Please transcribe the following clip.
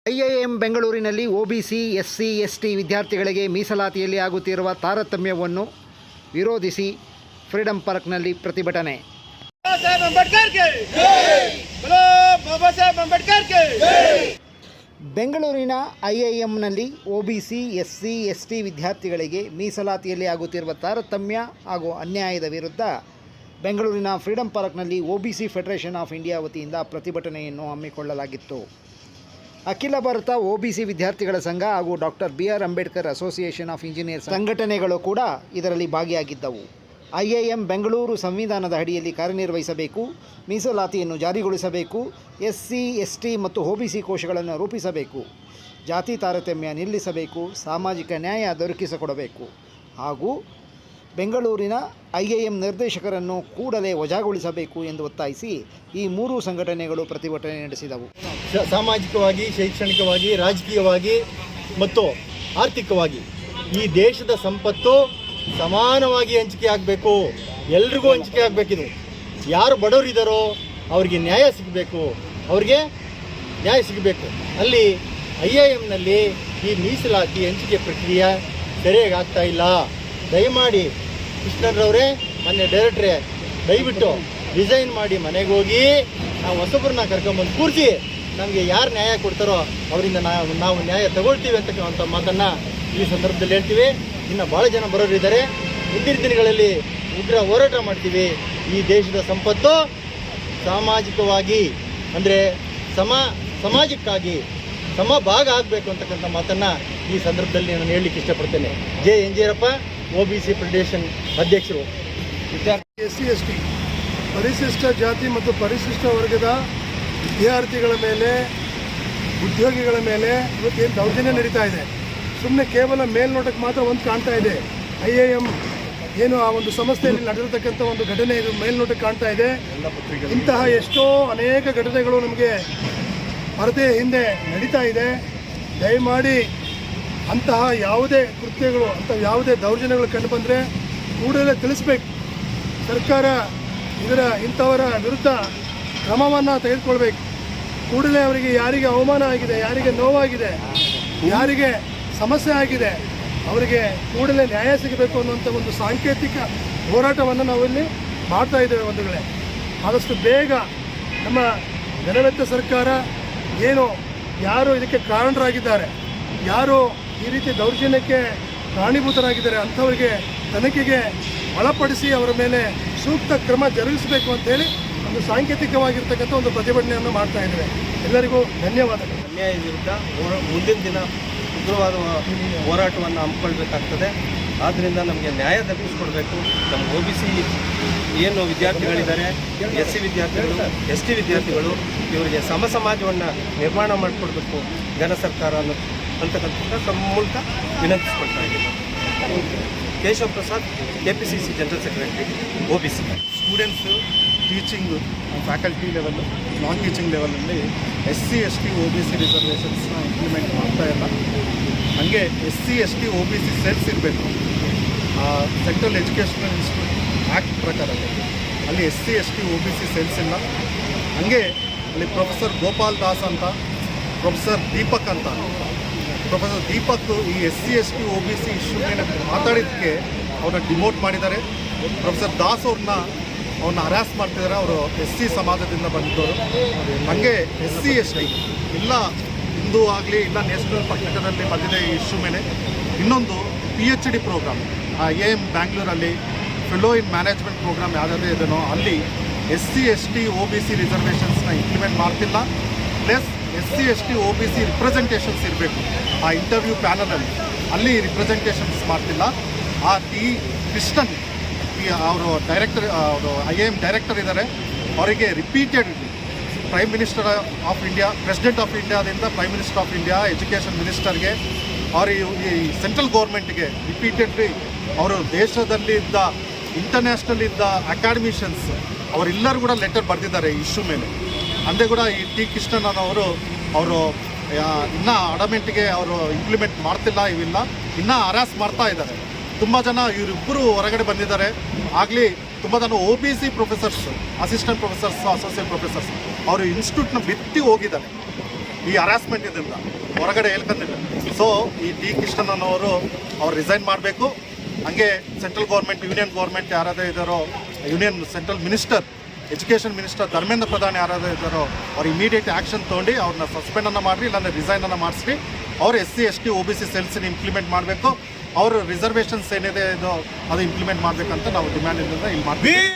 IIM ಬೆಂಗಳೂರಿನಲ್ಲಿ OBC, SC, ST ವಿದ್ಯಾರ್ಥಿಗಳಿಗೆ ಮೀಸಲಾತಿಯಲ್ಲಿ ಆಗುತ್ತಿರುವ ತಾರತಮ್ಯವನ್ನು ವಿರೋಧಿಸಿ ಫ್ರೀಡಂ ಪಾರ್ಕ್ನಲ್ಲಿ ಪ್ರತಿಭಟನೆ. ಬೆಂಗಳೂರಿನ ಐಐಎಂನಲ್ಲಿ ಒಬಿಸಿ, ಎಸ್ಸಿ, ಎಸ್ಟಿ ವಿದ್ಯಾರ್ಥಿಗಳಿಗೆ ಮೀಸಲಾತಿಯಲ್ಲಿ ಆಗುತ್ತಿರುವ ತಾರತಮ್ಯ ಹಾಗೂ ಅನ್ಯಾಯದ ವಿರುದ್ಧ ಬೆಂಗಳೂರಿನ ಫ್ರೀಡಂ ಪಾರ್ಕ್ನಲ್ಲಿ ಒಬಿಸಿ ಫೆಡರೇಷನ್ ಆಫ್ ಇಂಡಿಯಾ ವತಿಯಿಂದ ಪ್ರತಿಭಟನೆಯನ್ನು ಹಮ್ಮಿಕೊಳ್ಳಲಾಗಿತ್ತು. ಅಖಿಲ ಭಾರತ ಒಬಿಸಿ ವಿದ್ಯಾರ್ಥಿಗಳ ಸಂಘ ಹಾಗೂ doctor BR Ambedkar association of engineers ಸಂಘಟನೆಗಳು ಕೂಡ ಇದರಲ್ಲಿ ಭಾಗಿಯಾಗಿದ್ದವು. ಐಐಎಂ ಬೆಂಗಳೂರು ಸಂವಿಧಾನದ ಅಡಿಯಲ್ಲಿ ಕಾರ್ಯನಿರ್ವಹಿಸಬೇಕು, ಮೀಸಲಾತಿಯನ್ನು ಜಾರಿಗೊಳಿಸಬೇಕು, ಎಸ್ಸಿ, ಎಸ್ಟಿ ಮತ್ತು ಒಬಿಸಿ ಕೋಶಗಳನ್ನು ರೂಪಿಸಬೇಕು, ಜಾತಿ ತಾರತಮ್ಯ ನಿಲ್ಲಿಸಬೇಕು, ಸಾಮಾಜಿಕ ನ್ಯಾಯ ದೊರಕಿಸಿಕೊಡಬೇಕು ಹಾಗೂ ಬೆಂಗಳೂರಿನ ಐಐಎಂ ನಿರ್ದೇಶಕರನ್ನು ಕೂಡಲೇ ವಜಾಗೊಳಿಸಬೇಕು ಎಂದು ಒತ್ತಾಯಿಸಿ ಈ ಮೂರೂ ಸಂಘಟನೆಗಳು ಪ್ರತಿಭಟನೆ ನಡೆಸಿದವು. ಸಾಮಾಜಿಕವಾಗಿ, ಶೈಕ್ಷಣಿಕವಾಗಿ, ರಾಜಕೀಯವಾಗಿ ಮತ್ತು ಆರ್ಥಿಕವಾಗಿ ಈ ದೇಶದ ಸಂಪತ್ತು ಸಮಾನವಾಗಿ ಹಂಚಿಕೆ ಆಗಬೇಕು. ಎಲ್ರಿಗೂ ಹಂಚಿಕೆ ಆಗಬೇಕಿದು. ಯಾರು ಬಡವರಿದ್ದಾರೋ ಅವ್ರಿಗೆ ನ್ಯಾಯ ಸಿಗಬೇಕು, ಅಲ್ಲಿ ಐಐಎಂನಲ್ಲಿ ಈ ಮೀಸಲಾತಿ ಹಂಚಿಕೆ ಪ್ರಕ್ರಿಯೆ ಸರಿಯಾಗಿ ಆಗ್ತಾ ಇಲ್ಲ. ದಯಮಾಡಿ ಕೃಷ್ಣನ್ರವರೇ, ಮೊನ್ನೆ ಡೈರೆಕ್ಟ್ರೇ, ದಯವಿಟ್ಟು ರಿಸೈನ್ ಮಾಡಿ ಮನೆಗೆ ಹೋಗಿ ನಾವು ಹೊಸಬ್ರನ್ನ ಕರ್ಕೊಂಬಂದು ಕೂರಿಸಿ ನಮಗೆ ಯಾರು ನ್ಯಾಯ ಕೊಡ್ತಾರೋ ಅವರಿಂದ ನಾವು ನ್ಯಾಯ ತಗೊಳ್ತೀವಿ ಅಂತಕ್ಕಂಥ ಮಾತನ್ನು ಈ ಸಂದರ್ಭದಲ್ಲಿ ಹೇಳ್ತೀವಿ. ಇನ್ನು ಭಾಳ ಜನ ಬರೋರಿದ್ದಾರೆ. ಮುಂದಿನ ದಿನಗಳಲ್ಲಿ ಉಗ್ರ ಹೋರಾಟ ಮಾಡ್ತೀವಿ. ಈ ದೇಶದ ಸಂಪತ್ತು ಸಾಮಾಜಿಕವಾಗಿ ಅಂದರೆ ಸಮಾಜಕ್ಕಾಗಿ ಸಮಭಾಗ ಆಗಬೇಕು ಅಂತಕ್ಕಂಥ ಮಾತನ್ನು ಈ ಸಂದರ್ಭದಲ್ಲಿ ನಾನು ಹೇಳಲಿಕ್ಕೆ ಇಷ್ಟಪಡ್ತೇನೆ. ಜೆ ಎಂಜಿಯರಪ್ಪ, ಒಬಿಸಿ ಫೆಡರೇಷನ್ ಅಧ್ಯಕ್ಷರು. ಎಸ್ಸಿ, ಎಸ್ಟಿ, ಪರಿಶಿಷ್ಟ ಜಾತಿ ಮತ್ತು ಪರಿಶಿಷ್ಟ ವರ್ಗದ ವಿದ್ಯಾರ್ಥಿಗಳ ಮೇಲೆ, ಉದ್ಯೋಗಿಗಳ ಮೇಲೆ ಇವತ್ತೇನು ದೌರ್ಜನ್ಯ ನಡೀತಾ ಇದೆ. ಸುಮ್ಮನೆ ಕೇವಲ ಮೇಲ್ನೋಟಕ್ಕೆ ಮಾತ್ರ ಒಂದು ಕಾಣ್ತಾ ಇದೆ. ಐಐಎಂ ಏನು ಆ ಒಂದು ಸಂಸ್ಥೆಯಲ್ಲಿ ನಡೆದಿರ್ತಕ್ಕಂಥ ಒಂದು ಘಟನೆ ಇದು ಮೇಲ್ನೋಟಕ್ಕೆ ಕಾಣ್ತಾ ಇದೆ. ಇಂತಹ ಅನೇಕ ಘಟನೆಗಳು ನಮಗೆ ಪರದೆಯ ಹಿಂದೆ ನಡೀತಾ ಇದೆ. ದಯಮಾಡಿ ಅಂತಹ ಯಾವುದೇ ಕೃತ್ಯಗಳು, ಯಾವುದೇ ದೌರ್ಜನ್ಯಗಳು ಕಂಡು ಬಂದರೆ ಕೂಡಲೇ ತಿಳಿಸ್ಬೇಕು. ಸರ್ಕಾರ ಇಂಥವರ ವಿರುದ್ಧ ಕ್ರಮವನ್ನು ತೆಗೆದುಕೊಳ್ಬೇಕು. ಕೂಡಲೇ ಅವರಿಗೆ ಯಾರಿಗೆ ಅವಮಾನ ಆಗಿದೆ, ಯಾರಿಗೆ ನೋವಾಗಿದೆ, ಯಾರಿಗೆ ಸಮಸ್ಯೆ ಆಗಿದೆ, ಅವರಿಗೆ ಕೂಡಲೇ ನ್ಯಾಯ ಸಿಗಬೇಕು ಅನ್ನುವಂಥ ಒಂದು ಸಾಂಕೇತಿಕ ಹೋರಾಟವನ್ನು ನಾವಿಲ್ಲಿ ಮಾಡ್ತಾ ಇದ್ದೇವೆ ಬಂಧುಗಳೇ. ಆದಷ್ಟು ಬೇಗ ನಮ್ಮ ಜನವೆತ್ತ ಸರ್ಕಾರ ಯಾರು ಇದಕ್ಕೆ ಕಾರಣರಾಗಿದ್ದಾರೆ, ಯಾರು ಈ ರೀತಿ ದೌರ್ಜನ್ಯಕ್ಕೆ ಕಾರಣೀಭೂತರಾಗಿದ್ದಾರೆ ಅಂಥವರಿಗೆ ತನಿಖೆಗೆ ಒಳಪಡಿಸಿ ಅವರ ಮೇಲೆ ಸೂಕ್ತ ಕ್ರಮ ಜರುಗಿಸಬೇಕು ಅಂತೇಳಿ ಒಂದು ಸಾಂಕೇತಿಕವಾಗಿರ್ತಕ್ಕಂಥ ಒಂದು ಪ್ರತಿಭಟನೆಯನ್ನು ಮಾಡ್ತಾ ಇದ್ದೇವೆ. ಎಲ್ಲರಿಗೂ ಧನ್ಯವಾದಗಳು. ಅನ್ಯಾಯದ ವಿರುದ್ಧ ಮುಂದಿನ ದಿನ ಉಗ್ರವಾದ ಹೋರಾಟವನ್ನು ಹಮ್ಮಿಕೊಳ್ಬೇಕಾಗ್ತದೆ. ಆದ್ದರಿಂದ ನಮಗೆ ನ್ಯಾಯ ದೊರಕಿಸ್ಕೊಡ್ಬೇಕು. ನಮ್ಮ ಒಬಿಸಿ ಏನು ವಿದ್ಯಾರ್ಥಿಗಳಿದ್ದಾರೆ, ಎಸ್ಸಿ ವಿದ್ಯಾರ್ಥಿಗಳು, ಎಸ್ಟಿ ವಿದ್ಯಾರ್ಥಿಗಳು, ಇವರಿಗೆ ಸಮಾಜವನ್ನು ನಿರ್ಮಾಣ ಮಾಡಿಕೊಡ್ಬೇಕು ಜನ ಸರ್ಕಾರ ಅಂತಕ್ಕಂಥ ತಮ್ಮ ಮೂಲಕ ವಿನಂತಿಸ್ಕೊಳ್ತಾ ಇದ್ದೀನಿ. Keshav Prasad, KPCC general secretary, OBC. Students teaching faculty level, ನಾನ್ ಟೀಚಿಂಗ್ ಲೆವೆಲಲ್ಲಿ ಎಸ್ಸಿ, ಎಸ್ಟಿ, ಒಬಿಸಿ ರಿಸರ್ವೇಷನ್ಸ್ನ ಇಂಪ್ಲಿಮೆಂಟ್ ಮಾಡ್ತಾ ಇಲ್ಲ. ಹಾಗೆ ಎಸ್ಸಿ, ಎಸ್ಟಿ, ಒಬಿಸಿ ಸೆಲ್ಸ್ ಇರಬೇಕು. ಸೆಂಟ್ರಲ್ ಎಜುಕೇಷನಲ್ ಇನ್ಸ್ಟಿಟ್ಯೂಟ್ ಆ್ಯಕ್ಟ್ ಪ್ರಕಾರ ಅಲ್ಲಿ ಎಸ್ಸಿ, ಎಸ್ಟಿ, ಒಬಿಸಿ ಸೆಲ್ಸ್ ಇಲ್ಲ. ಹಾಗೆ ಅಲ್ಲಿ ಪ್ರೊಫೆಸರ್ ಗೋಪಾಲ್ ದಾಸ್ ಅಂತ, ಪ್ರೊಫೆಸರ್ ದೀಪಕ್ ಅಂತ, ಪ್ರೊಫೆಸರ್ ದೀಪಕ್ ಈ ಎಸ್ಸಿ, ಎಸ್ಟಿ, ಒಬಿಸಿ ಇಶ್ಯೂ ಮೇಲೆ ಮಾತಾಡಿದ್ದಕ್ಕೆ ಅವ್ರನ್ನ ಡಿಮೋಟ್ ಮಾಡಿದ್ದಾರೆ. ಪ್ರೊಫೆಸರ್ ದಾಸ್ ಅವ್ರನ್ನ ಹರಾಸ್ ಮಾಡ್ತಿದ್ದಾರೆ. ಅವರು ಎಸ್ಸಿ ಸಮಾಜದಿಂದ ಬಂದಿದ್ದವರು. ಹಾಗೆ ಎಸ್ಸಿ, ಎಸ್ಟಿ ಇಲ್ಲ ಹಿಂದೂ ಆಗಲಿ ಇಲ್ಲ ನ್ಯಾಷನಲ್ ಪತ್ರಿಕೆಯಲ್ಲಿ ಬಂದಿದೆ ಈ ಇಶ್ಯೂ ಮೇಲೆ. ಇನ್ನೊಂದು PhD ಪ್ರೋಗ್ರಾಮ್ IIM ಬ್ಯಾಂಗ್ಳೂರಲ್ಲಿ ಫೆಲೋ ಇನ್ ಮ್ಯಾನೇಜ್ಮೆಂಟ್ ಪ್ರೋಗ್ರಾಮ್ ಯಾವುದಾದ್ರೂ ಇದೆಯೋ ಅಲ್ಲಿ ಎಸ್ಸಿ, ಎಸ್ಟಿ, ಒಬಿಸಿ ರಿಸರ್ವೇಷನ್ಸ್ನ ಇಂಪ್ಲಿಮೆಂಟ್ ಮಾಡ್ತಿಲ್ಲ. Plus SC, ST, OBC representations ಇರಬೇಕು ಆ ಇಂಟರ್ವ್ಯೂ ಪ್ಯಾನಲಲ್ಲಿ, ಅಲ್ಲಿ ರಿಪ್ರೆಸೆಂಟೇಷನ್ಸ್ ಮಾಡ್ತಿಲ್ಲ. ಕೃಷ್ಣನ್ ಅವರು IIM ಡೈರೆಕ್ಟರ್ ಇದ್ದಾರೆ. ಅವರಿಗೆ repeated prime minister of India, president of ಇಂಡಿಯಾದಿಂದ prime minister of India, education ಮಿನಿಸ್ಟರ್ಗೆ, ಈ ಸೆಂಟ್ರಲ್ ಗೌರ್ಮೆಂಟ್ಗೆ ರಿಪೀಟೆಡ್ಲಿ ಅವರು ದೇಶದಲ್ಲಿದ್ದ ಇಂಟರ್ನ್ಯಾಷನಲ್ ಇದ್ದ ಅಕಾಡೆಮಿಷನ್ಸ್ ಅವರೆಲ್ಲರೂ ಕೂಡ ಲೆಟರ್ ಬರೆದಿದ್ದಾರೆ ಈ ಇಶ್ಯೂ ಮೇಲೆ. ಅಂದೇ ಕೂಡ ಈ ಕೃಷ್ಣನ್ ಅವರು ಇನ್ನೂ ಅಡಮೆಂಟ್ಗೆ ಅವರು ಇಂಪ್ಲಿಮೆಂಟ್ ಮಾಡ್ತಿಲ್ಲ, ಇವಿಲ್ಲ, ಇನ್ನೂ ಹರಾಸ್ ಮಾಡ್ತಾ ಇದ್ದಾರೆ. ತುಂಬ ಜನ ಇವರಿಬ್ಬರು ಹೊರಗಡೆ ಬಂದಿದ್ದಾರೆ. ಆಗಲಿ ತುಂಬ ಜನ OBC professors, assistant professors, associate professors ಅವರು ಇನ್ಸ್ಟಿಟ್ಯೂಟ್ನ ಬಿಟ್ಟು ಹೋಗಿದ್ದಾರೆ. ಈ ಹರಾಸ್ಮೆಂಟ್ ಇದರಿಂದ ಹೊರಗಡೆ ಹೇಳ್ಕೊಂಡಿದ್ದಾರೆ. ಸೊ ಈ ಟಿ ಕೃಷ್ಣನ್ ಅವರು ರಿಸೈನ್ ಮಾಡಬೇಕು. ಹಂಗೆ ಸೆಂಟ್ರಲ್ ಗೌರ್ಮೆಂಟ್, ಯೂನಿಯನ್ ಗೌರ್ಮೆಂಟ್ ಯಾರಾದರೂ ಇದ್ದಾರೋ, union central minister, education minister Dharmendra Pradhan ಯಾರಾದರೂ ಇದ್ದಾರೋ ಅವ್ರು ಇಮಿಡಿಯೇಟ್ ಆ್ಯಕ್ಷನ್ ತೊಗೊಂಡು ಅವ್ರನ್ನ ಸಸ್ಪೆಂಡನ್ನು ಮಾಡಿರಿ, ಇಲ್ಲಾಂದರೆ ರಿಸೈನನ್ನು ಮಾಡಿಸ್ರಿ. ಅವರು SC ST OBC ಸೆಲ್ಸ್ನ ಇಂಪ್ಲಿಮೆಂಟ್ ಮಾಡಬೇಕು. ಅವ್ರ ರಿಸರ್ವೇಷನ್ಸ್ ಏನಿದೆ ಇದು ಅದು ಇಂಪ್ಲಿಮೆಂಟ್ ಮಾಡಬೇಕಂತ ನಾವು ಡಿಮ್ಯಾಂಡ್ ಇಲ್ಲಿ ಮಾಡ್ತೀವಿ.